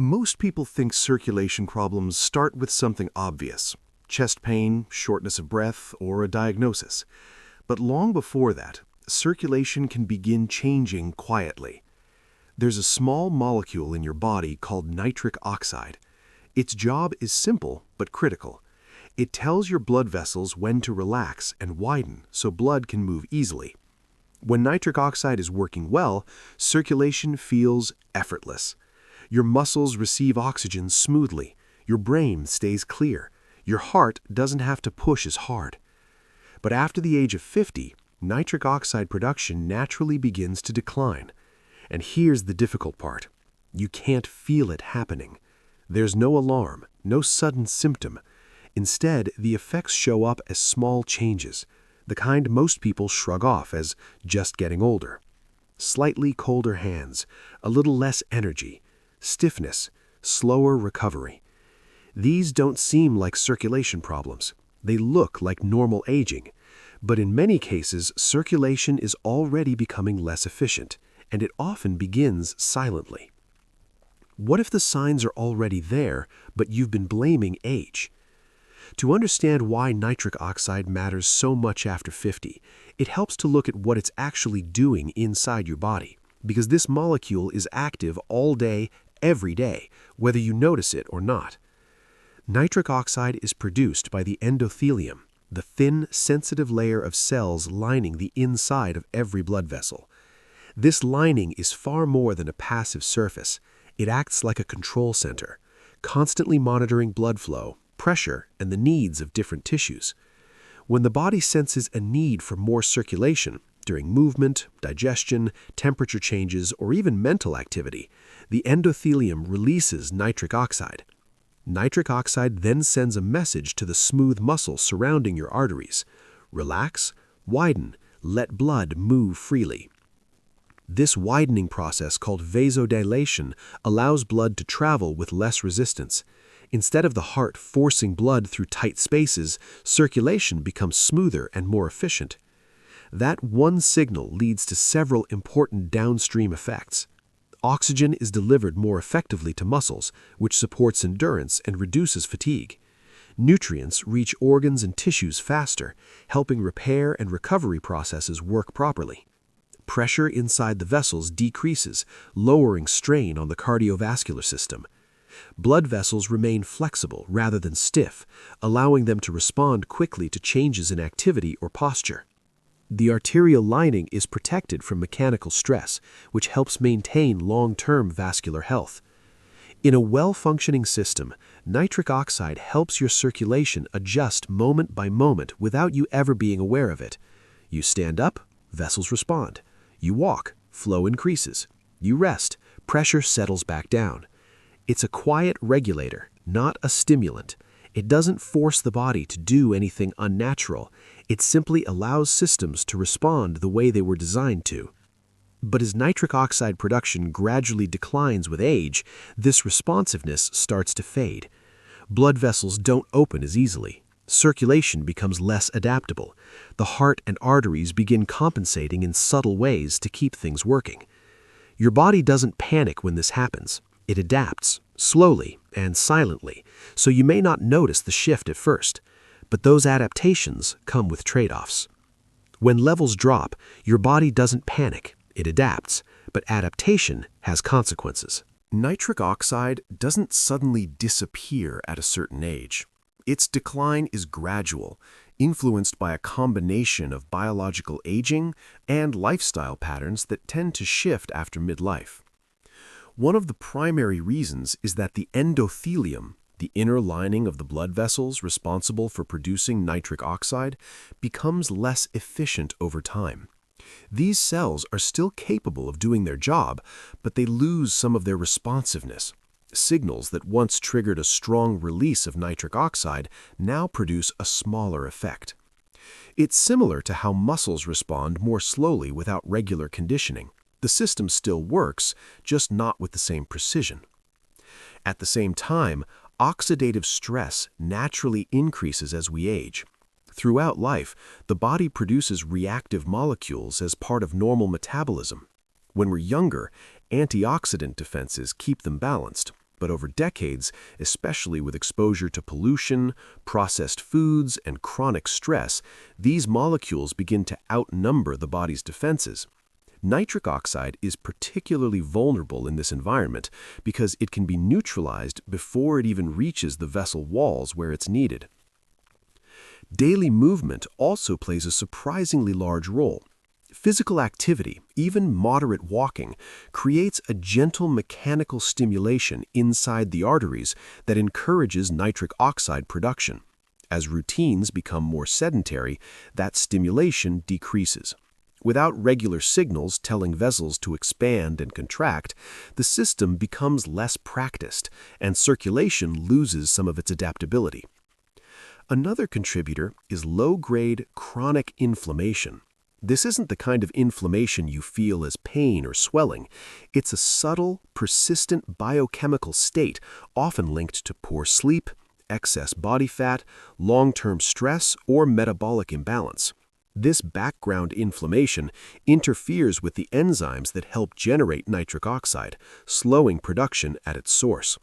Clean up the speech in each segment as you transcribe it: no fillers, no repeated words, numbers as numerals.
Most people think circulation problems start with something obvious: chest pain, shortness of breath, or a diagnosis. But long before that, circulation can begin changing quietly. There's a small molecule in your body called nitric oxide. Its job is simple but critical. It tells your blood vessels when to relax and widen so blood can move easily. When nitric oxide is working well, circulation feels effortless. Your muscles receive oxygen smoothly, your brain stays clear, your heart doesn't have to push as hard. But after the age of 50, nitric oxide production naturally begins to decline. And here's the difficult part: you can't feel it happening. There's no alarm, no sudden symptom. Instead, the effects show up as small changes, the kind most people shrug off as just getting older. Slightly colder hands, a little less energy, stiffness, slower recovery. These don't seem like circulation problems. They look like normal aging. But in many cases, circulation is already becoming less efficient, and it often begins silently. What if the signs are already there, but you've been blaming age? To understand why nitric oxide matters so much after 50, it helps to look at what it's actually doing inside your body, because this molecule is active all day, every day, whether you notice it or not. Nitric oxide is produced by the endothelium, the thin, sensitive layer of cells lining the inside of every blood vessel. This lining is far more than a passive surface. It acts like a control center, constantly monitoring blood flow, pressure, and the needs of different tissues. When the body senses a need for more circulation, during movement, digestion, temperature changes, or even mental activity, the endothelium releases nitric oxide. Nitric oxide then sends a message to the smooth muscles surrounding your arteries: relax, widen, let blood move freely. This widening process, called vasodilation, allows blood to travel with less resistance. Instead of the heart forcing blood through tight spaces, circulation becomes smoother and more efficient. That one signal leads to several important downstream effects. Oxygen is delivered more effectively to muscles, which supports endurance and reduces fatigue. Nutrients reach organs and tissues faster, helping repair and recovery processes work properly. Pressure inside the vessels decreases, lowering strain on the cardiovascular system. Blood vessels remain flexible rather than stiff, allowing them to respond quickly to changes in activity or posture. The arterial lining is protected from mechanical stress, which helps maintain long-term vascular health. In a well-functioning system, nitric oxide helps your circulation adjust moment by moment without you ever being aware of it. You stand up, vessels respond. You walk, flow increases. You rest, pressure settles back down. It's a quiet regulator, not a stimulant. It doesn't force the body to do anything unnatural. It simply allows systems to respond the way they were designed to. But as nitric oxide production gradually declines with age, this responsiveness starts to fade. Blood vessels don't open as easily. Circulation becomes less adaptable. The heart and arteries begin compensating in subtle ways to keep things working. Your body doesn't panic when this happens. It adapts, slowly and silently, so you may not notice the shift at first. But those adaptations come with trade-offs. When levels drop, your body doesn't panic. It adapts, but adaptation has consequences. Nitric oxide doesn't suddenly disappear at a certain age. Its decline is gradual, influenced by a combination of biological aging and lifestyle patterns that tend to shift after midlife. One of the primary reasons is that the endothelium, the inner lining of the blood vessels responsible for producing nitric oxide, becomes less efficient over time. These cells are still capable of doing their job, but they lose some of their responsiveness. Signals that once triggered a strong release of nitric oxide now produce a smaller effect. It's similar to how muscles respond more slowly without regular conditioning. The system still works, just not with the same precision. At the same time, oxidative stress naturally increases as we age. Throughout life, the body produces reactive molecules as part of normal metabolism. When we're younger, antioxidant defenses keep them balanced. But over decades, especially with exposure to pollution, processed foods, and chronic stress, these molecules begin to outnumber the body's defenses. Nitric oxide is particularly vulnerable in this environment because it can be neutralized before it even reaches the vessel walls where it's needed. Daily movement also plays a surprisingly large role. Physical activity, even moderate walking, creates a gentle mechanical stimulation inside the arteries that encourages nitric oxide production. As routines become more sedentary, that stimulation decreases. Without regular signals telling vessels to expand and contract, the system becomes less practiced, and circulation loses some of its adaptability. Another contributor is low-grade chronic inflammation. This isn't the kind of inflammation you feel as pain or swelling. It's a subtle, persistent biochemical state often linked to poor sleep, excess body fat, long-term stress, or metabolic imbalance. This background inflammation interferes with the enzymes that help generate nitric oxide, slowing production at its source.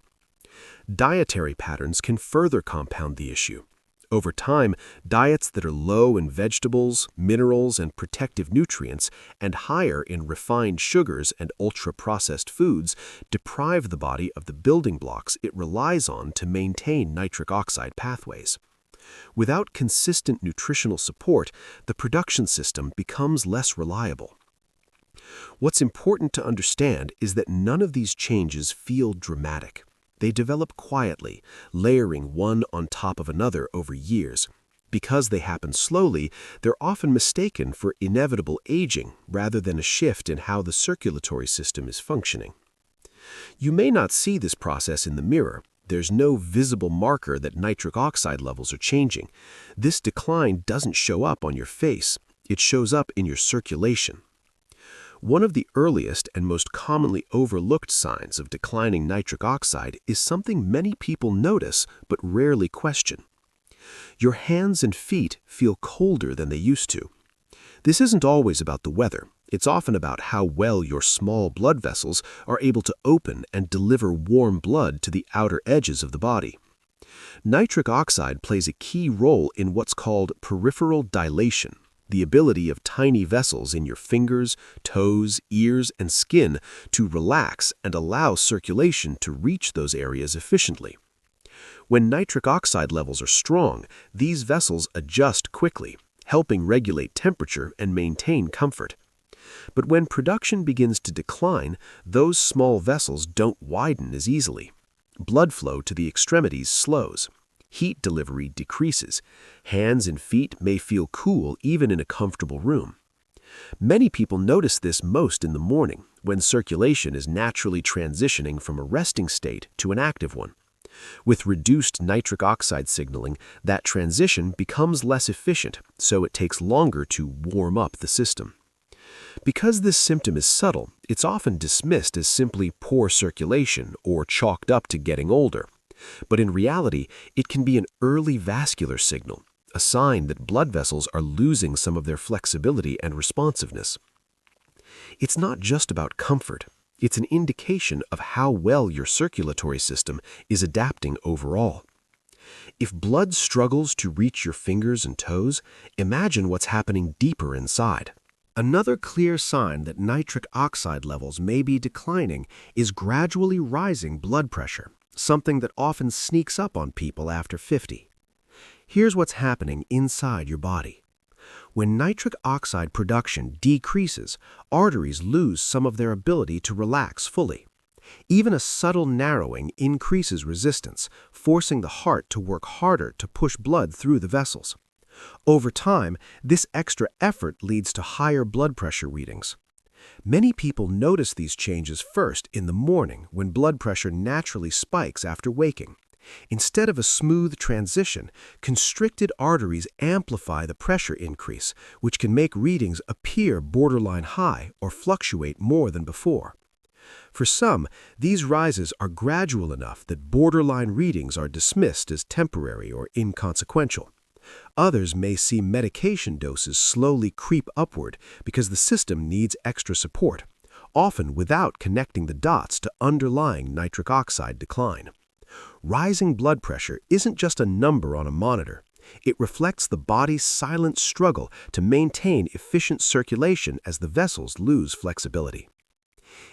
Dietary patterns can further compound the issue. Over time, diets that are low in vegetables, minerals, and protective nutrients, and higher in refined sugars and ultra-processed foods, deprive the body of the building blocks it relies on to maintain nitric oxide pathways. Without consistent nutritional support, the production system becomes less reliable. What's important to understand is that none of these changes feel dramatic. They develop quietly, layering one on top of another over years. Because they happen slowly, they're often mistaken for inevitable aging rather than a shift in how the circulatory system is functioning. You may not see this process in the mirror. There's no visible marker that nitric oxide levels are changing. This decline doesn't show up on your face. It shows up in your circulation. One of the earliest and most commonly overlooked signs of declining nitric oxide is something many people notice but rarely question. Your hands and feet feel colder than they used to. This isn't always about the weather. It's often about how well your small blood vessels are able to open and deliver warm blood to the outer edges of the body. Nitric oxide plays a key role in what's called peripheral dilation, the ability of tiny vessels in your fingers, toes, ears, and skin to relax and allow circulation to reach those areas efficiently. When nitric oxide levels are strong, these vessels adjust quickly, helping regulate temperature and maintain comfort. But when production begins to decline, those small vessels don't widen as easily. Blood flow to the extremities slows. Heat delivery decreases. Hands and feet may feel cool even in a comfortable room. Many people notice this most in the morning, when circulation is naturally transitioning from a resting state to an active one. With reduced nitric oxide signaling, that transition becomes less efficient, so it takes longer to warm up the system. Because this symptom is subtle, it's often dismissed as simply poor circulation or chalked up to getting older. But in reality, it can be an early vascular signal, a sign that blood vessels are losing some of their flexibility and responsiveness. It's not just about comfort. It's an indication of how well your circulatory system is adapting overall. If blood struggles to reach your fingers and toes, imagine what's happening deeper inside. Another clear sign that nitric oxide levels may be declining is gradually rising blood pressure, something that often sneaks up on people after 50. Here's what's happening inside your body. When nitric oxide production decreases, arteries lose some of their ability to relax fully. Even a subtle narrowing increases resistance, forcing the heart to work harder to push blood through the vessels. Over time, this extra effort leads to higher blood pressure readings. Many people notice these changes first in the morning when blood pressure naturally spikes after waking. Instead of a smooth transition, constricted arteries amplify the pressure increase, which can make readings appear borderline high or fluctuate more than before. For some, these rises are gradual enough that borderline readings are dismissed as temporary or inconsequential. Others may see medication doses slowly creep upward because the system needs extra support, often without connecting the dots to underlying nitric oxide decline. Rising blood pressure isn't just a number on a monitor. It reflects the body's silent struggle to maintain efficient circulation as the vessels lose flexibility.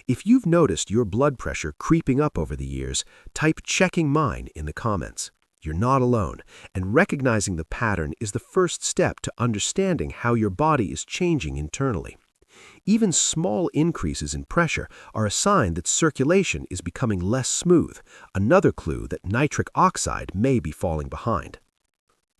If you've noticed your blood pressure creeping up over the years, type "checking mine" in the comments. You're not alone, and recognizing the pattern is the first step to understanding how your body is changing internally. Even small increases in pressure are a sign that circulation is becoming less smooth, another clue that nitric oxide may be falling behind.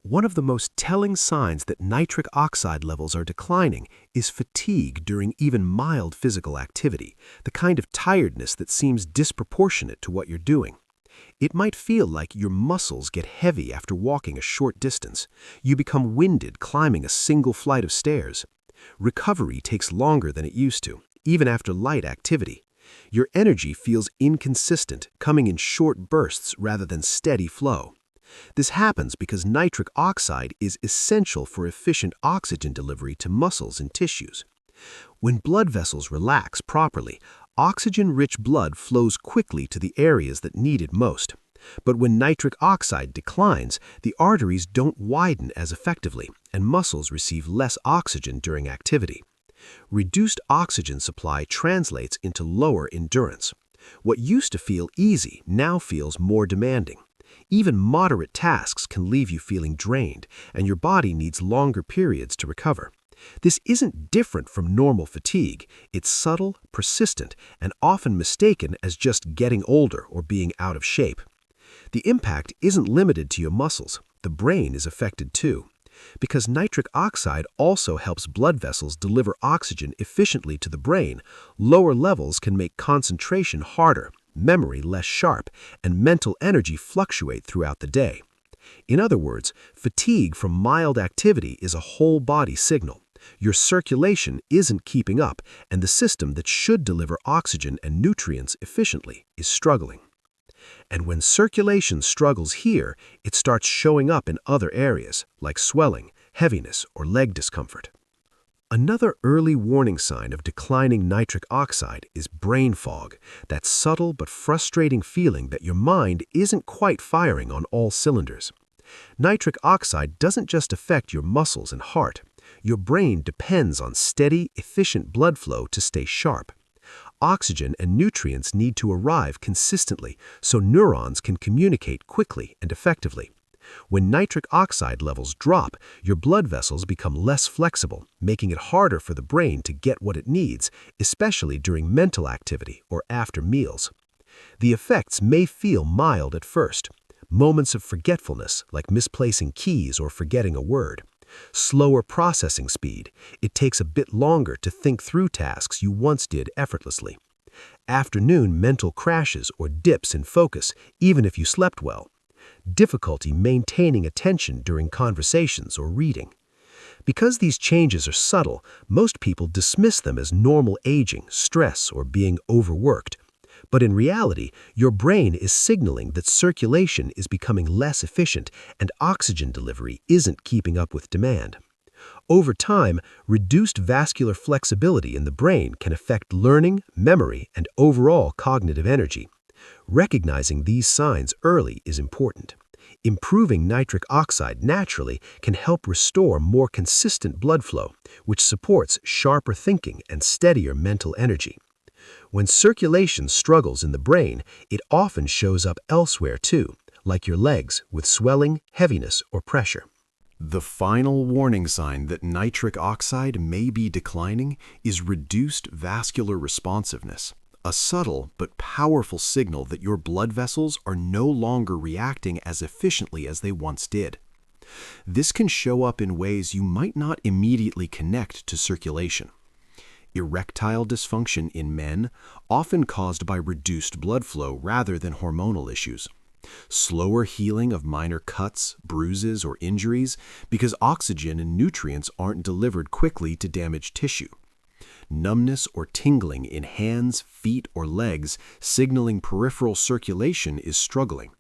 One of the most telling signs that nitric oxide levels are declining is fatigue during even mild physical activity, the kind of tiredness that seems disproportionate to what you're doing. It might feel like your muscles get heavy after walking a short distance. You become winded climbing a single flight of stairs. Recovery takes longer than it used to, even after light activity. Your energy feels inconsistent, coming in short bursts rather than steady flow. This happens because nitric oxide is essential for efficient oxygen delivery to muscles and tissues. When blood vessels relax properly, oxygen-rich blood flows quickly to the areas that need it most. But when nitric oxide declines, the arteries don't widen as effectively, and muscles receive less oxygen during activity. Reduced oxygen supply translates into lower endurance. What used to feel easy now feels more demanding. Even moderate tasks can leave you feeling drained, and your body needs longer periods to recover. This isn't different from normal fatigue. It's subtle, persistent, and often mistaken as just getting older or being out of shape. The impact isn't limited to your muscles. The brain is affected too. Because nitric oxide also helps blood vessels deliver oxygen efficiently to the brain, lower levels can make concentration harder, memory less sharp, and mental energy fluctuate throughout the day. In other words, fatigue from mild activity is a whole-body signal. Your circulation isn't keeping up, and the system that should deliver oxygen and nutrients efficiently is struggling. And when circulation struggles here, it starts showing up in other areas, like swelling, heaviness, or leg discomfort. Another early warning sign of declining nitric oxide is brain fog, that subtle but frustrating feeling that your mind isn't quite firing on all cylinders. Nitric oxide doesn't just affect your muscles and heart. Your brain depends on steady, efficient blood flow to stay sharp. Oxygen and nutrients need to arrive consistently so neurons can communicate quickly and effectively. When nitric oxide levels drop, your blood vessels become less flexible, making it harder for the brain to get what it needs, especially during mental activity or after meals. The effects may feel mild at first. Moments of forgetfulness, like misplacing keys or forgetting a word. Slower processing speed. It takes a bit longer to think through tasks you once did effortlessly. Afternoon mental crashes or dips in focus, even if you slept well. Difficulty maintaining attention during conversations or reading. Because these changes are subtle, most people dismiss them as normal aging, stress, or being overworked. But in reality, your brain is signaling that circulation is becoming less efficient and oxygen delivery isn't keeping up with demand. Over time, reduced vascular flexibility in the brain can affect learning, memory, and overall cognitive energy. Recognizing these signs early is important. Improving nitric oxide naturally can help restore more consistent blood flow, which supports sharper thinking and steadier mental energy. When circulation struggles in the brain, it often shows up elsewhere too, like your legs with swelling, heaviness, or pressure. The final warning sign that nitric oxide may be declining is reduced vascular responsiveness, a subtle but powerful signal that your blood vessels are no longer reacting as efficiently as they once did. This can show up in ways you might not immediately connect to circulation. Erectile dysfunction in men, often caused by reduced blood flow rather than hormonal issues. Slower healing of minor cuts, bruises, or injuries because oxygen and nutrients aren't delivered quickly to damaged tissue. Numbness or tingling in hands, feet, or legs, signaling peripheral circulation is struggling.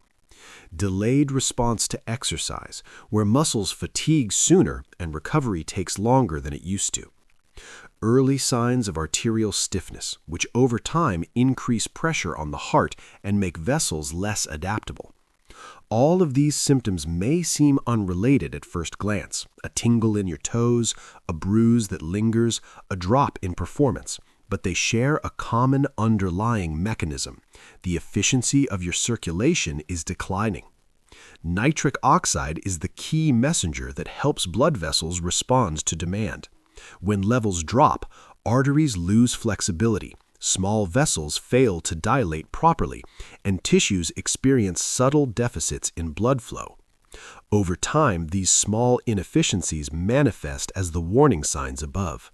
Delayed response to exercise, where muscles fatigue sooner and recovery takes longer than it used to. early signs of arterial stiffness, which over time increase pressure on the heart and make vessels less adaptable. All of these symptoms may seem unrelated at first glance: a tingle in your toes, a bruise that lingers, a drop in performance. But they share a common underlying mechanism. The efficiency of your circulation is declining. Nitric oxide is the key messenger that helps blood vessels respond to demand. When levels drop, arteries lose flexibility, small vessels fail to dilate properly, and tissues experience subtle deficits in blood flow. Over time, these small inefficiencies manifest as the warning signs above.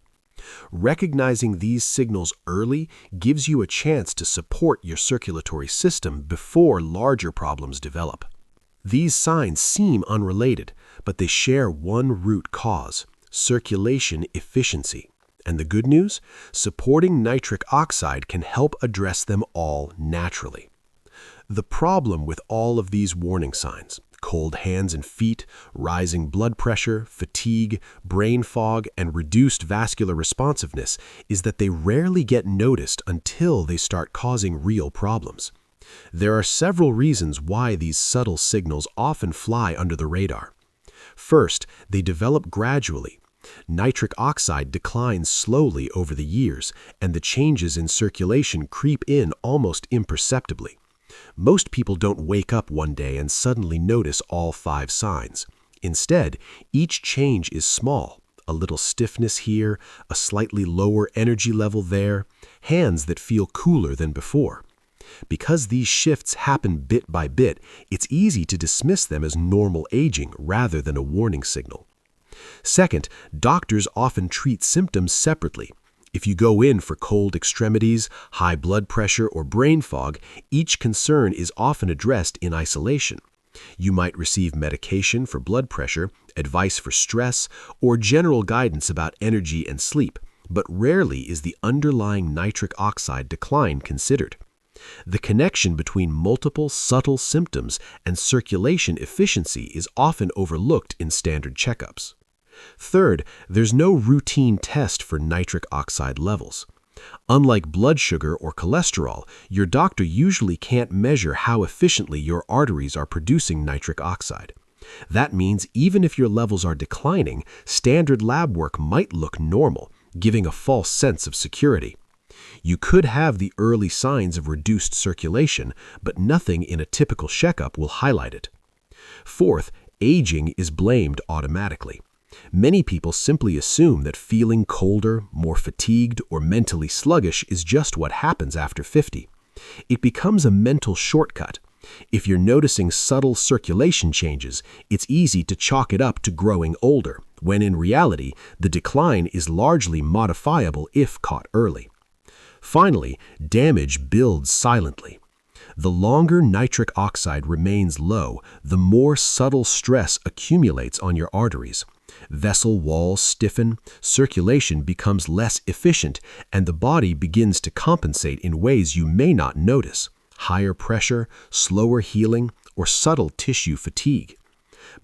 Recognizing these signals early gives you a chance to support your circulatory system before larger problems develop. These signs seem unrelated, but they share one root cause: circulation efficiency. And the good news? Supporting nitric oxide can help address them all naturally. The problem with all of these warning signs: cold hands and feet, rising blood pressure, fatigue, brain fog, and reduced vascular responsiveness, is that they rarely get noticed until they start causing real problems. There are several reasons why these subtle signals often fly under the radar. First, they develop gradually. Nitric oxide declines slowly over the years, and the changes in circulation creep in almost imperceptibly. Most people don't wake up one day and suddenly notice all 5 signs. Instead, each change is small: a little stiffness here, a slightly lower energy level there, hands that feel cooler than before. Because these shifts happen bit by bit, it's easy to dismiss them as normal aging rather than a warning signal. Second, doctors often treat symptoms separately. If you go in for cold extremities, high blood pressure, or brain fog, each concern is often addressed in isolation. You might receive medication for blood pressure, advice for stress, or general guidance about energy and sleep, but rarely is the underlying nitric oxide decline considered. The connection between multiple subtle symptoms and circulation efficiency is often overlooked in standard checkups. Third, there's no routine test for nitric oxide levels. Unlike blood sugar or cholesterol, your doctor usually can't measure how efficiently your arteries are producing nitric oxide. That means even if your levels are declining, standard lab work might look normal, giving a false sense of security. You could have the early signs of reduced circulation, but nothing in a typical checkup will highlight it. Fourth, aging is blamed automatically. Many people simply assume that feeling colder, more fatigued, or mentally sluggish is just what happens after 50. It becomes a mental shortcut. If you're noticing subtle circulation changes, it's easy to chalk it up to growing older, when in reality, the decline is largely modifiable if caught early. Finally, damage builds silently. The longer nitric oxide remains low, the more subtle stress accumulates on your arteries. Vessel walls stiffen, circulation becomes less efficient, and the body begins to compensate in ways you may not notice: higher pressure, slower healing, or subtle tissue fatigue.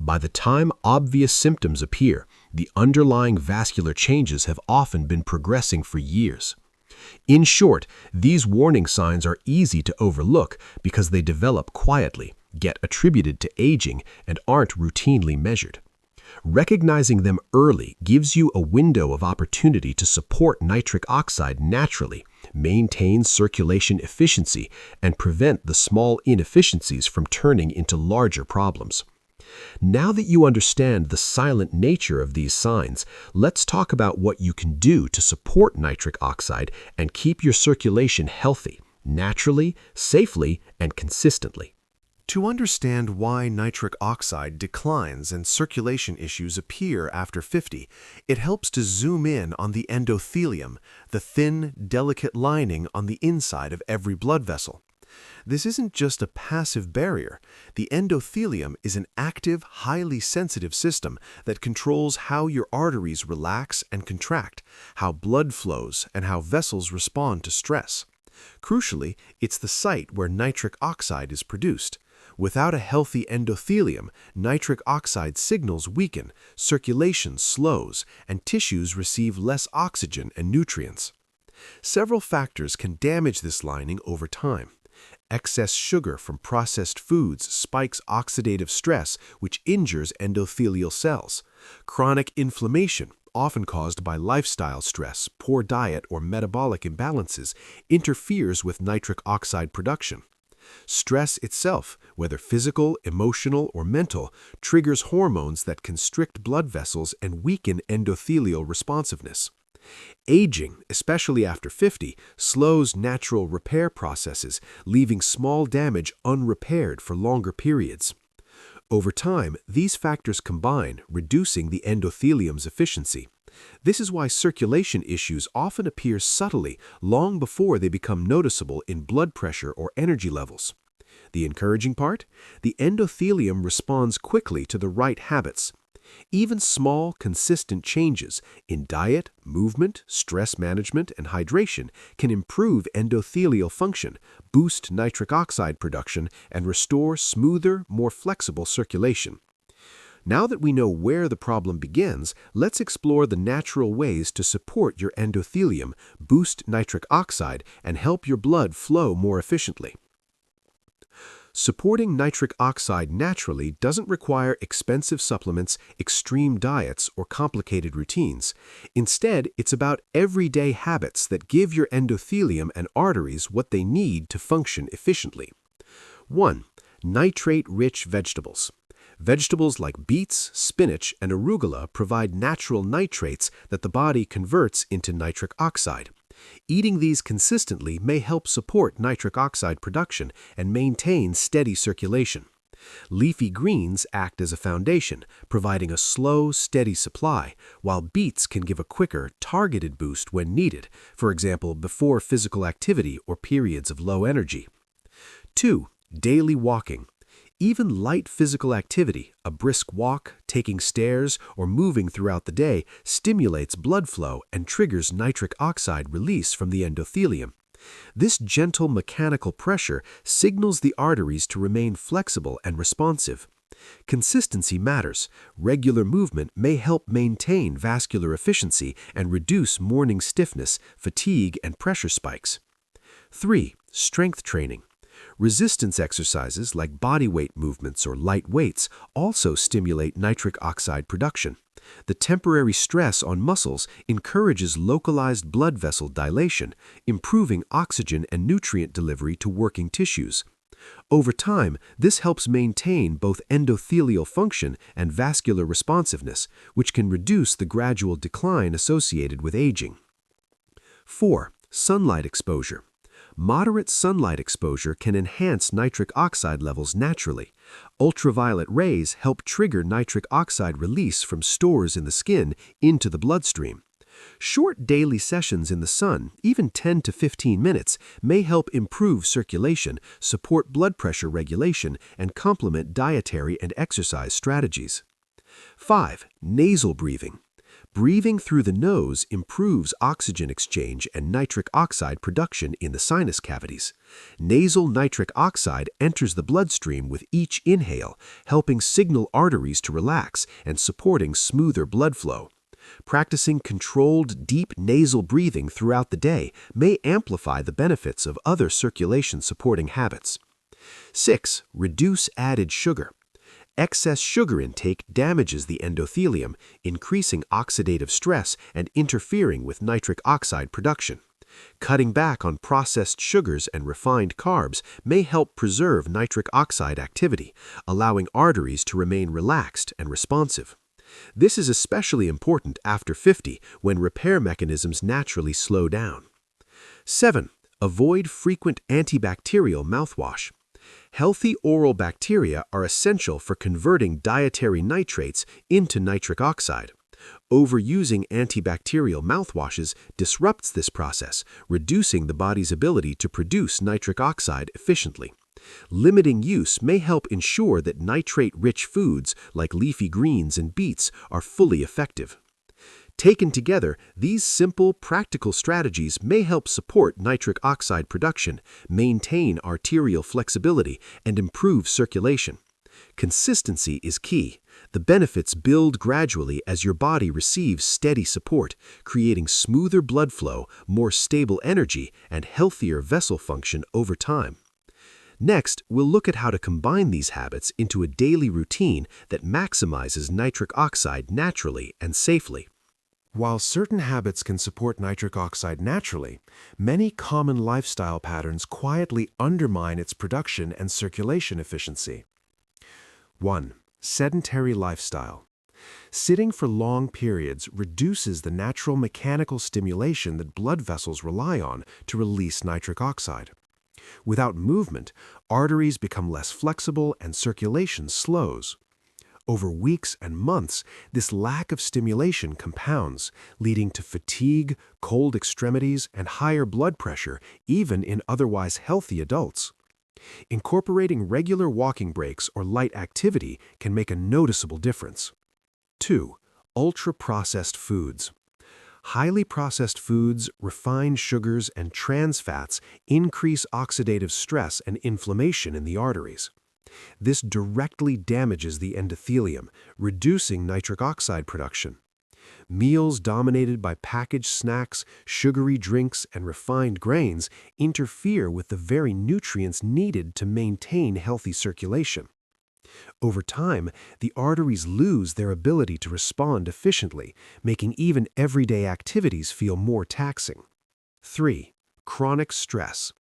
By the time obvious symptoms appear, the underlying vascular changes have often been progressing for years. In short, these warning signs are easy to overlook because they develop quietly, get attributed to aging, and aren't routinely measured. Recognizing them early gives you a window of opportunity to support nitric oxide naturally, maintain circulation efficiency, and prevent the small inefficiencies from turning into larger problems. Now that you understand the silent nature of these signs, let's talk about what you can do to support nitric oxide and keep your circulation healthy, naturally, safely, and consistently. To understand why nitric oxide declines and circulation issues appear after 50, it helps to zoom in on the endothelium, the thin, delicate lining on the inside of every blood vessel. This isn't just a passive barrier. The endothelium is an active, highly sensitive system that controls how your arteries relax and contract, how blood flows, and how vessels respond to stress. Crucially, it's the site where nitric oxide is produced. Without a healthy endothelium, nitric oxide signals weaken, circulation slows, and tissues receive less oxygen and nutrients. Several factors can damage this lining over time. Excess sugar from processed foods spikes oxidative stress, which injures endothelial cells. Chronic inflammation, often caused by lifestyle stress, poor diet, or metabolic imbalances, interferes with nitric oxide production. Stress itself, whether physical, emotional, or mental, triggers hormones that constrict blood vessels and weaken endothelial responsiveness. Aging, especially after 50, slows natural repair processes, leaving small damage unrepaired for longer periods. Over time, these factors combine, reducing the endothelium's efficiency. This is why circulation issues often appear subtly long before they become noticeable in blood pressure or energy levels. The encouraging part? The endothelium responds quickly to the right habits. Even small, consistent changes in diet, movement, stress management, and hydration can improve endothelial function, boost nitric oxide production, and restore smoother, more flexible circulation. Now that we know where the problem begins, let's explore the natural ways to support your endothelium, boost nitric oxide, and help your blood flow more efficiently. Supporting nitric oxide naturally doesn't require expensive supplements, extreme diets, or complicated routines. Instead, it's about everyday habits that give your endothelium and arteries what they need to function efficiently. 1. Nitrate-rich vegetables. Vegetables like beets, spinach, and arugula provide natural nitrates that the body converts into nitric oxide. Eating these consistently may help support nitric oxide production and maintain steady circulation. Leafy greens act as a foundation, providing a slow, steady supply, while beets can give a quicker, targeted boost when needed, for example, before physical activity or periods of low energy. 2. Daily walking. Even light physical activity, a brisk walk, taking stairs, or moving throughout the day, stimulates blood flow and triggers nitric oxide release from the endothelium. This gentle mechanical pressure signals the arteries to remain flexible and responsive. Consistency matters. Regular movement may help maintain vascular efficiency and reduce morning stiffness, fatigue, and pressure spikes. 3. Strength training. Resistance exercises like bodyweight movements or light weights also stimulate nitric oxide production. The temporary stress on muscles encourages localized blood vessel dilation, improving oxygen and nutrient delivery to working tissues. Over time, this helps maintain both endothelial function and vascular responsiveness, which can reduce the gradual decline associated with aging. 4. Sunlight exposure. Moderate sunlight exposure can enhance nitric oxide levels naturally. Ultraviolet rays help trigger nitric oxide release from stores in the skin into the bloodstream. Short daily sessions in the sun, even 10 to 15 minutes, may help improve circulation, support blood pressure regulation, and complement dietary and exercise strategies. 5. Nasal breathing. Breathing through the nose improves oxygen exchange and nitric oxide production in the sinus cavities. Nasal nitric oxide enters the bloodstream with each inhale, helping signal arteries to relax and supporting smoother blood flow. Practicing controlled, deep nasal breathing throughout the day may amplify the benefits of other circulation-supporting habits. 6. Reduce added sugar. Excess sugar intake damages the endothelium, increasing oxidative stress and interfering with nitric oxide production. Cutting back on processed sugars and refined carbs may help preserve nitric oxide activity, allowing arteries to remain relaxed and responsive. This is especially important after 50, when repair mechanisms naturally slow down. 7. Avoid frequent antibacterial mouthwash. Healthy oral bacteria are essential for converting dietary nitrates into nitric oxide. Overusing antibacterial mouthwashes disrupts this process, reducing the body's ability to produce nitric oxide efficiently. Limiting use may help ensure that nitrate-rich foods like leafy greens and beets are fully effective. Taken together, these simple, practical strategies may help support nitric oxide production, maintain arterial flexibility, and improve circulation. Consistency is key. The benefits build gradually as your body receives steady support, creating smoother blood flow, more stable energy, and healthier vessel function over time. Next, we'll look at how to combine these habits into a daily routine that maximizes nitric oxide naturally and safely. While certain habits can support nitric oxide naturally, many common lifestyle patterns quietly undermine its production and circulation efficiency. 1. Sedentary lifestyle. Sitting for long periods reduces the natural mechanical stimulation that blood vessels rely on to release nitric oxide. Without movement, arteries become less flexible and circulation slows. Over weeks and months, this lack of stimulation compounds, leading to fatigue, cold extremities, and higher blood pressure, even in otherwise healthy adults. Incorporating regular walking breaks or light activity can make a noticeable difference. 2. Ultra-processed foods. Highly processed foods, refined sugars, and trans fats increase oxidative stress and inflammation in the arteries. This directly damages the endothelium, reducing nitric oxide production. Meals dominated by packaged snacks, sugary drinks, and refined grains interfere with the very nutrients needed to maintain healthy circulation. Over time, the arteries lose their ability to respond efficiently, making even everyday activities feel more taxing. 3. Chronic stress.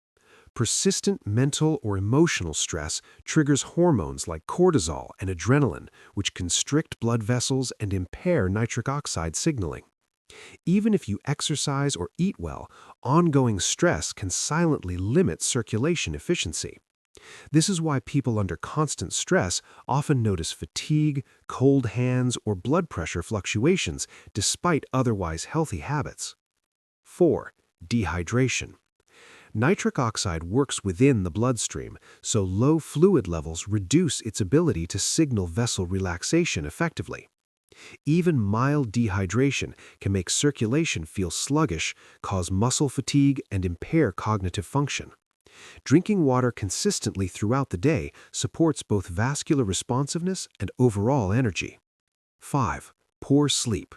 Persistent mental or emotional stress triggers hormones like cortisol and adrenaline, which constrict blood vessels and impair nitric oxide signaling. Even if you exercise or eat well, ongoing stress can silently limit circulation efficiency. This is why people under constant stress often notice fatigue, cold hands, or blood pressure fluctuations despite otherwise healthy habits. 4. Dehydration. Nitric oxide works within the bloodstream, so low fluid levels reduce its ability to signal vessel relaxation effectively. Even mild dehydration can make circulation feel sluggish, cause muscle fatigue, and impair cognitive function. Drinking water consistently throughout the day supports both vascular responsiveness and overall energy. 5. Poor sleep.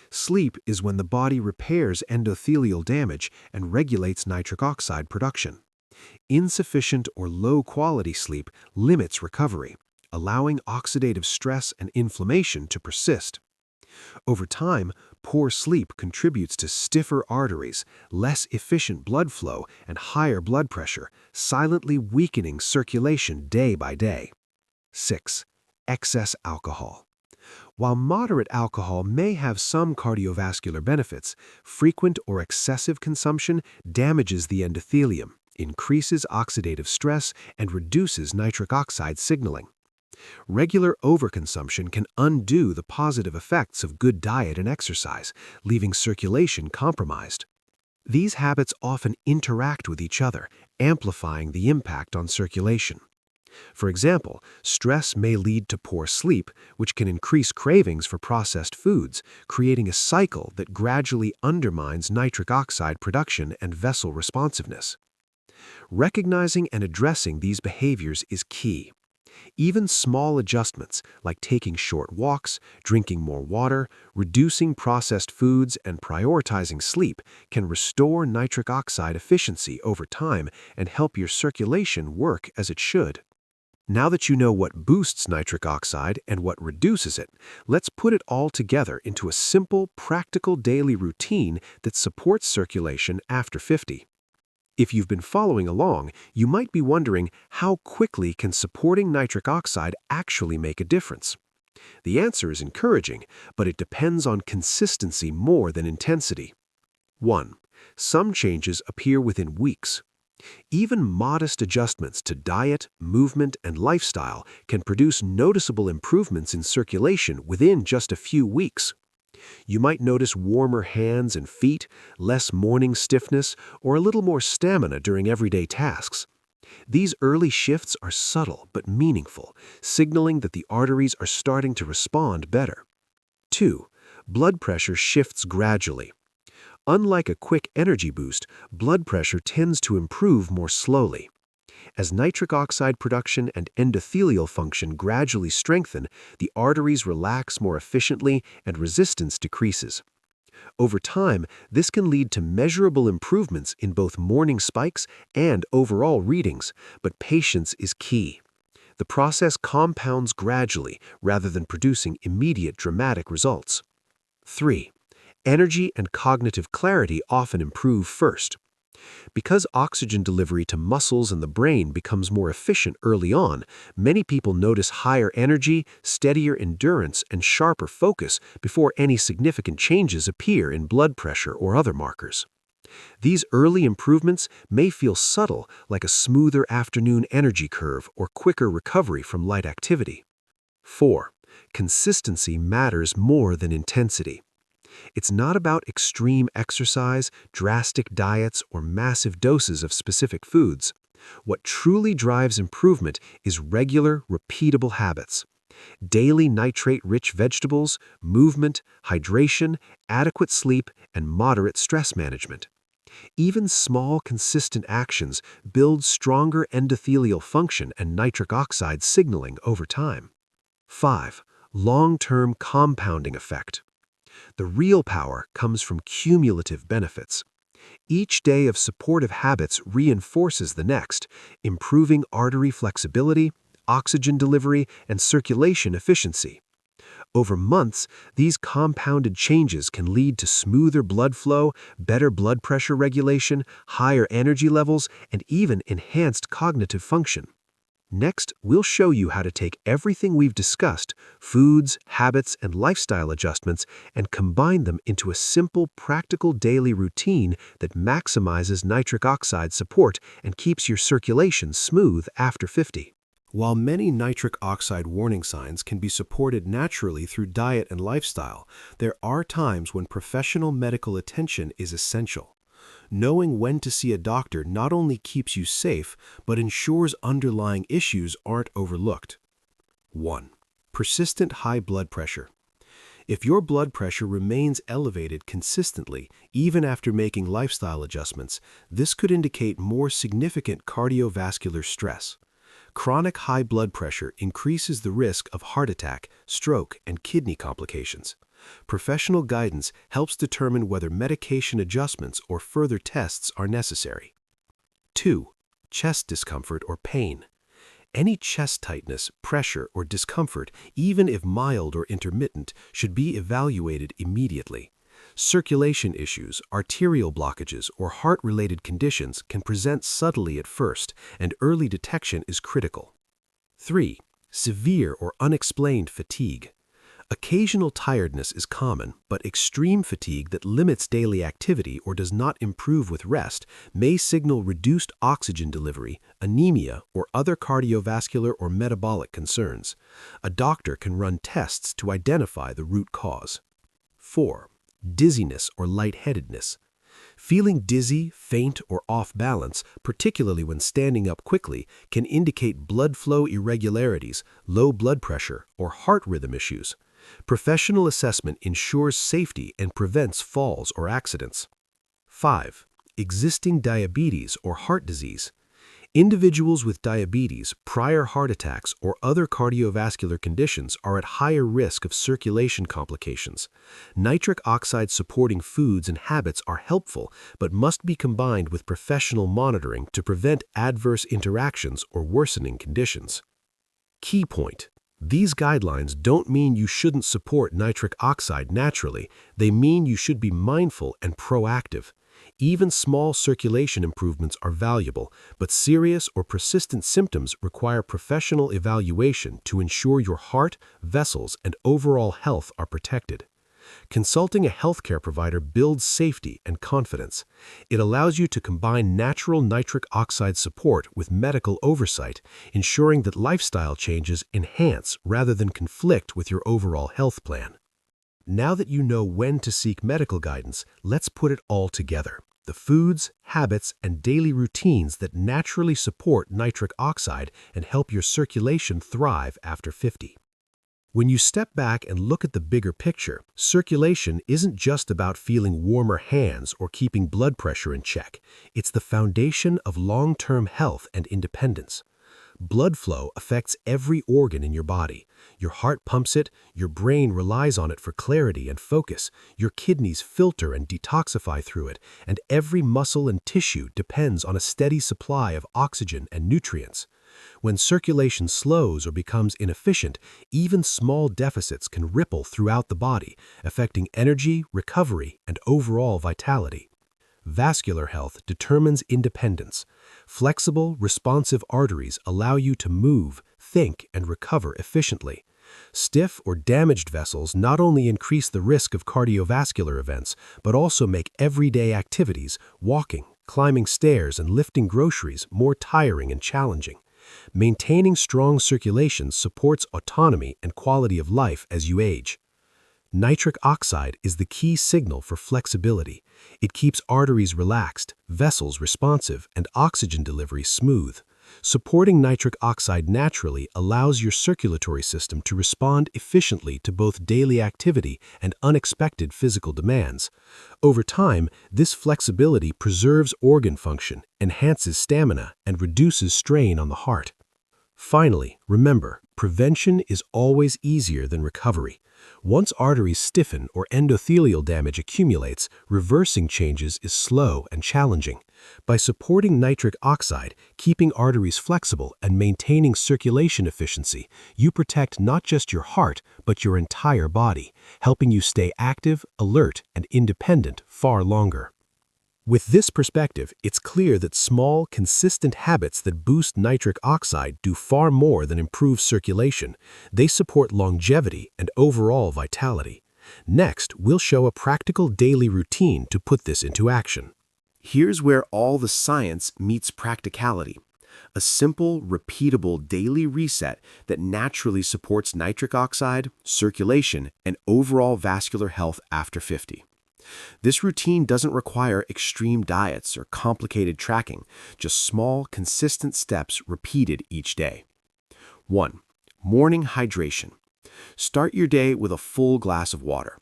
Sleep is when the body repairs endothelial damage and regulates nitric oxide production. Insufficient or low-quality sleep limits recovery, allowing oxidative stress and inflammation to persist. Over time, poor sleep contributes to stiffer arteries, less efficient blood flow, and higher blood pressure, silently weakening circulation day by day. 6. Excess alcohol. While moderate alcohol may have some cardiovascular benefits, frequent or excessive consumption damages the endothelium, increases oxidative stress, and reduces nitric oxide signaling. Regular overconsumption can undo the positive effects of good diet and exercise, leaving circulation compromised. These habits often interact with each other, amplifying the impact on circulation. For example, stress may lead to poor sleep, which can increase cravings for processed foods, creating a cycle that gradually undermines nitric oxide production and vessel responsiveness. Recognizing and addressing these behaviors is key. Even small adjustments, like taking short walks, drinking more water, reducing processed foods, and prioritizing sleep, can restore nitric oxide efficiency over time and help your circulation work as it should. Now that you know what boosts nitric oxide and what reduces it, let's put it all together into a simple, practical daily routine that supports circulation after 50. If you've been following along, you might be wondering how quickly can supporting nitric oxide actually make a difference. The answer is encouraging, but it depends on consistency more than intensity. 1. Some changes appear within weeks. Even modest adjustments to diet, movement, and lifestyle can produce noticeable improvements in circulation within just a few weeks. You might notice warmer hands and feet, less morning stiffness, or a little more stamina during everyday tasks. These early shifts are subtle but meaningful, signaling that the arteries are starting to respond better. 2. blood pressure shifts gradually. Unlike a quick energy boost, blood pressure tends to improve more slowly. As nitric oxide production and endothelial function gradually strengthen, the arteries relax more efficiently and resistance decreases. Over time, this can lead to measurable improvements in both morning spikes and overall readings, but patience is key. The process compounds gradually rather than producing immediate dramatic results. 3. Energy and cognitive clarity often improve first. Because oxygen delivery to muscles and the brain becomes more efficient early on, many people notice higher energy, steadier endurance, and sharper focus before any significant changes appear in blood pressure or other markers. These early improvements may feel subtle, like a smoother afternoon energy curve or quicker recovery from light activity. 4. Consistency matters more than intensity. It's not about extreme exercise, drastic diets, or massive doses of specific foods. What truly drives improvement is regular, repeatable habits. Daily nitrate-rich vegetables, movement, hydration, adequate sleep, and moderate stress management. Even small, consistent actions build stronger endothelial function and nitric oxide signaling over time. 5. Long-term compounding effect. The real power comes from cumulative benefits. Each day of supportive habits reinforces the next, improving artery flexibility, oxygen delivery, and circulation efficiency. Over months, these compounded changes can lead to smoother blood flow, better blood pressure regulation, higher energy levels, and even enhanced cognitive function. Next, we'll show you how to take everything we've discussed, foods, habits, and lifestyle adjustments, and combine them into a simple, practical daily routine that maximizes nitric oxide support and keeps your circulation smooth after 50. While many nitric oxide warning signs can be supported naturally through diet and lifestyle, there are times when professional medical attention is essential. Knowing when to see a doctor not only keeps you safe, but ensures underlying issues aren't overlooked. 1. Persistent high blood pressure. If your blood pressure remains elevated consistently, even after making lifestyle adjustments, this could indicate more significant cardiovascular stress. Chronic high blood pressure increases the risk of heart attack, stroke, and kidney complications. Professional guidance helps determine whether medication adjustments or further tests are necessary. 2. Chest discomfort or pain. Any chest tightness, pressure, or discomfort, even if mild or intermittent, should be evaluated immediately. Circulation issues, arterial blockages, or heart-related conditions can present subtly at first, and early detection is critical. 3. Severe or unexplained fatigue. Occasional tiredness is common, but extreme fatigue that limits daily activity or does not improve with rest may signal reduced oxygen delivery, anemia, or other cardiovascular or metabolic concerns. A doctor can run tests to identify the root cause. 4. Dizziness or lightheadedness. Feeling dizzy, faint, or off balance, particularly when standing up quickly, can indicate blood flow irregularities, low blood pressure, or heart rhythm issues. Professional assessment ensures safety and prevents falls or accidents. 5. Existing diabetes or heart disease. Individuals with diabetes, prior heart attacks, or other cardiovascular conditions are at higher risk of circulation complications. Nitric oxide supporting foods and habits are helpful, but must be combined with professional monitoring to prevent adverse interactions or worsening conditions. Key point: these guidelines don't mean you shouldn't support nitric oxide naturally. They mean you should be mindful and proactive. Even small circulation improvements are valuable, but serious or persistent symptoms require professional evaluation to ensure your heart, vessels, and overall health are protected. Consulting a healthcare provider builds safety and confidence. It allows you to combine natural nitric oxide support with medical oversight, ensuring that lifestyle changes enhance rather than conflict with your overall health plan. Now that you know when to seek medical guidance, let's put it all together: the foods, habits, and daily routines that naturally support nitric oxide and help your circulation thrive after 50. When you step back and look at the bigger picture, circulation isn't just about feeling warmer hands or keeping blood pressure in check. It's the foundation of long-term health and independence. Blood flow affects every organ in your body. Your heart pumps it, your brain relies on it for clarity and focus, your kidneys filter and detoxify through it, and every muscle and tissue depends on a steady supply of oxygen and nutrients. When circulation slows or becomes inefficient, even small deficits can ripple throughout the body, affecting energy, recovery, and overall vitality. Vascular health determines independence. Flexible, responsive arteries allow you to move, think, and recover efficiently. Stiff or damaged vessels not only increase the risk of cardiovascular events, but also make everyday activities, walking, climbing stairs, and lifting groceries more tiring and challenging. Maintaining strong circulation supports autonomy and quality of life as you age. Nitric oxide is the key signal for flexibility. It keeps arteries relaxed, vessels responsive, and oxygen delivery smooth. Supporting nitric oxide naturally allows your circulatory system to respond efficiently to both daily activity and unexpected physical demands. Over time, this flexibility preserves organ function, enhances stamina, and reduces strain on the heart. Finally, remember, prevention is always easier than recovery. Once arteries stiffen or endothelial damage accumulates, reversing changes is slow and challenging. By supporting nitric oxide, keeping arteries flexible, and maintaining circulation efficiency, you protect not just your heart, but your entire body, helping you stay active, alert, and independent far longer. With this perspective, it's clear that small, consistent habits that boost nitric oxide do far more than improve circulation. They support longevity and overall vitality. Next, we'll show a practical daily routine to put this into action. Here's where all the science meets practicality. A simple, repeatable daily reset that naturally supports nitric oxide, circulation, and overall vascular health after 50. This routine doesn't require extreme diets or complicated tracking, just small, consistent steps repeated each day. 1. Morning hydration. Start your day with a full glass of water.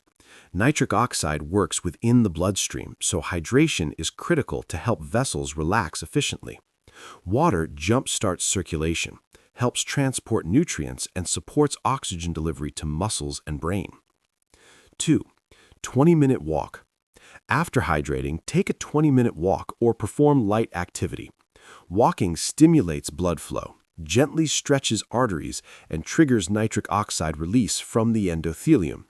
Nitric oxide works within the bloodstream, so hydration is critical to help vessels relax efficiently. Water jump-starts circulation, helps transport nutrients, and supports oxygen delivery to muscles and brain. 2. 20-minute walk. After hydrating, take a 20-minute walk or perform light activity. Walking stimulates blood flow, gently stretches arteries, and triggers nitric oxide release from the endothelium.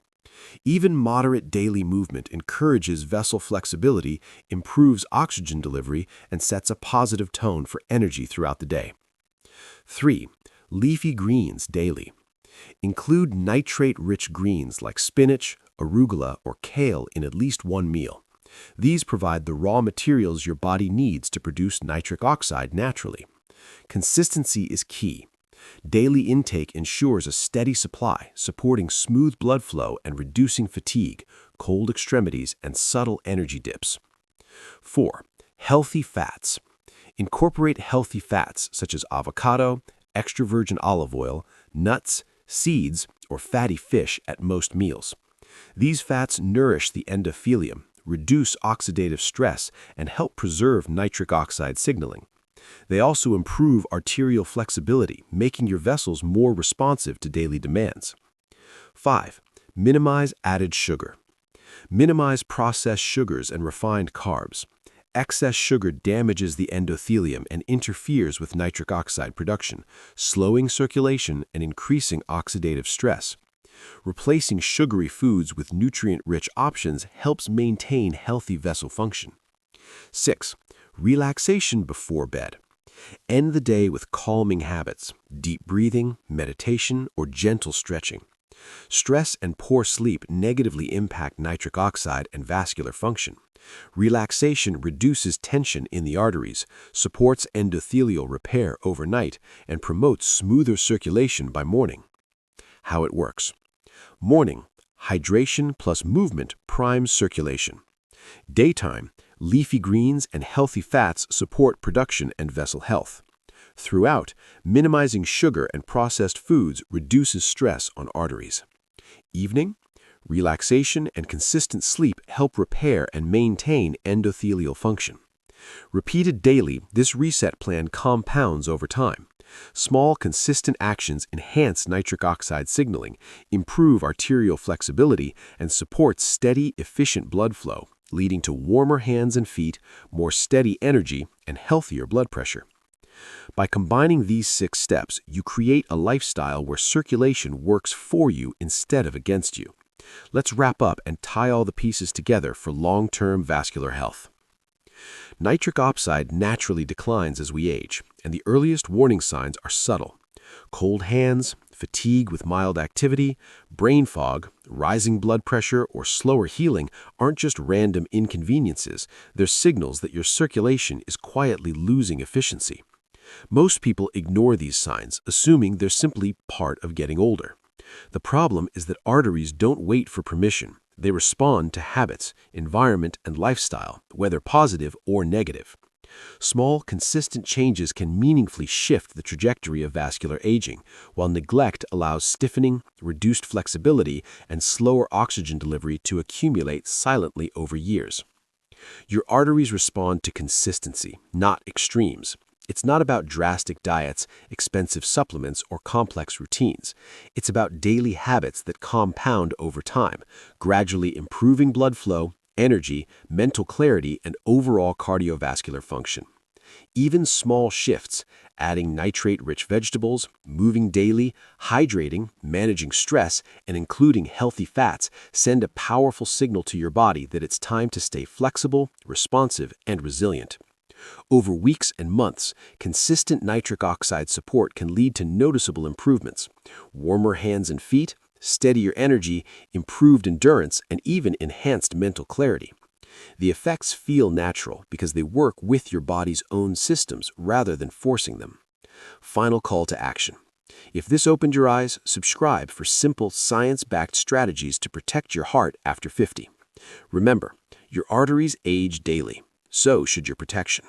Even moderate daily movement encourages vessel flexibility, improves oxygen delivery, and sets a positive tone for energy throughout the day. 3. Leafy greens daily. Include nitrate-rich greens like spinach, arugula, or kale in at least one meal. These provide the raw materials your body needs to produce nitric oxide naturally. Consistency is key. Daily intake ensures a steady supply, supporting smooth blood flow and reducing fatigue, cold extremities, and subtle energy dips. 4. Healthy fats. Incorporate healthy fats such as avocado, extra virgin olive oil, nuts, seeds, or fatty fish at most meals. These fats nourish the endothelium, reduce oxidative stress, and help preserve nitric oxide signaling. They also improve arterial flexibility, making your vessels more responsive to daily demands. 5. Minimize added sugar. Minimize processed sugars and refined carbs. Excess sugar damages the endothelium and interferes with nitric oxide production, slowing circulation and increasing oxidative stress. Replacing sugary foods with nutrient-rich options helps maintain healthy vessel function. 6. Relaxation before bed. End the day with calming habits, deep breathing, meditation, or gentle stretching. Stress and poor sleep negatively impact nitric oxide and vascular function. Relaxation reduces tension in the arteries, supports endothelial repair overnight, and promotes smoother circulation by morning. How it works. Morning, hydration plus movement primes circulation. Daytime, leafy greens and healthy fats support production and vessel health. Throughout, minimizing sugar and processed foods reduces stress on arteries. Evening, relaxation and consistent sleep help repair and maintain endothelial function. Repeated daily, this reset plan compounds over time. Small, consistent actions enhance nitric oxide signaling, improve arterial flexibility, and support steady, efficient blood flow, leading to warmer hands and feet, more steady energy, and healthier blood pressure. By combining these 6 steps, you create a lifestyle where circulation works for you instead of against you. Let's wrap up and tie all the pieces together for long-term vascular health. Nitric oxide naturally declines as we age, and the earliest warning signs are subtle. Cold hands, fatigue with mild activity, brain fog, rising blood pressure, or slower healing aren't just random inconveniences, they're signals that your circulation is quietly losing efficiency. Most people ignore these signs, assuming they're simply part of getting older. The problem is that arteries don't wait for permission. They respond to habits, environment, and lifestyle, whether positive or negative. Small, consistent changes can meaningfully shift the trajectory of vascular aging, while neglect allows stiffening, reduced flexibility, and slower oxygen delivery to accumulate silently over years. Your arteries respond to consistency, not extremes. It's not about drastic diets, expensive supplements, or complex routines. It's about daily habits that compound over time, gradually improving blood flow, energy, mental clarity, and overall cardiovascular function. Even small shifts, adding nitrate-rich vegetables, moving daily, hydrating, managing stress, and including healthy fats, send a powerful signal to your body that it's time to stay flexible, responsive, and resilient. Over weeks and months, consistent nitric oxide support can lead to noticeable improvements: warmer hands and feet, steadier energy, improved endurance, and even enhanced mental clarity. The effects feel natural because they work with your body's own systems rather than forcing them. Final call to action. If this opened your eyes, subscribe for simple, science-backed strategies to protect your heart after 50. Remember, your arteries age daily. So should your protection.